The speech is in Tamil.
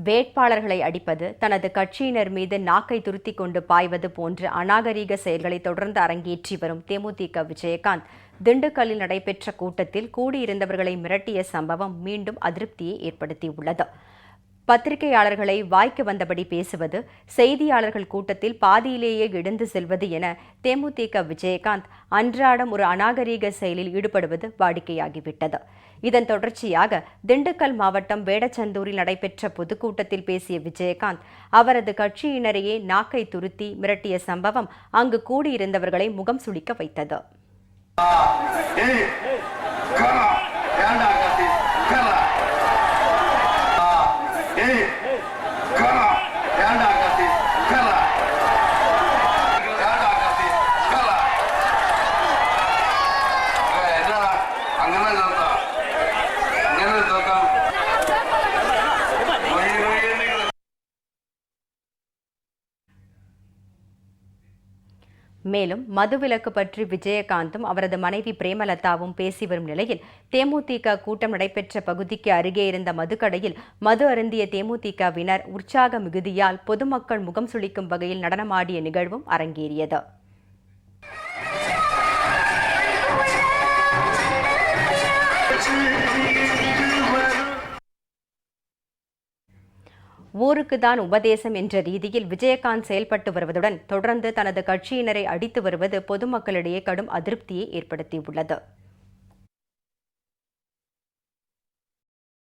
வேட்பாளர்களை அடிப்பது, தனது கட்சியினர் மீது நாக்கை துருத்திக் கொண்டு பாய்வது போன்ற அநாகரீக செயல்களை தொடர்ந்து அரங்கேற்றி வரும் தேமுதிக விஜயகாந்த் திண்டுக்கல்லில் நடைபெற்ற கூட்டத்தில் கூடியிருந்தவர்களை மிரட்டிய சம்பவம் மீண்டும் அதிருப்தியை ஏற்படுத்தியுள்ளது. பத்திரிகையாளர்களை வாய்க்கு வந்தபடி பேசுவது, செய்தியாளர்கள் கூட்டத்தில் பாதியிலேயே எழுந்து செல்வது என தேமுதிக விஜயகாந்த் அன்றாடம் ஒரு அநாகரீக செயலில் ஈடுபடுவது வாடிக்கையாகிவிட்டது. இதன் தொடர்ச்சியாக திண்டுக்கல் மாவட்டம் வேடச்சந்தூரில் நடைபெற்ற பொதுக்கூட்டத்தில் பேசிய விஜயகாந்த் அவரது கட்சியினரையே நாக்கை துருத்தி மிரட்டிய சம்பவம் அங்கு கூடியிருந்தவர்களை முகம் சுளிக்க வைத்தது. மேலும் மதுவிலக்கு பற்றி விஜயகாந்தும் அவரது மனைவி பிரேமலதாவும் பேசி வரும் நிலையில் தேமுதிக கூட்டம் நடைபெற்ற பகுதிக்கு அருகே இருந்த மதுக்கடையில் மது அருந்திய தேமுதிகவினர் உற்சாக மிகுதியால் பொதுமக்கள் முகம் சுளிக்கும் வகையில் நடனமாடிய நிகழ்வும் அரங்கேறியது. ஊருக்குதான் உபதேசம் என்ற ரீதியில் விஜயகாந்த் செயல்பட்டு வருவதுடன் தொடர்ந்து தனது கட்சியினரை அடித்து வருவது பொதுமக்களிடையே கடும் அதிருப்தியை ஏற்படுத்தியுள்ளது.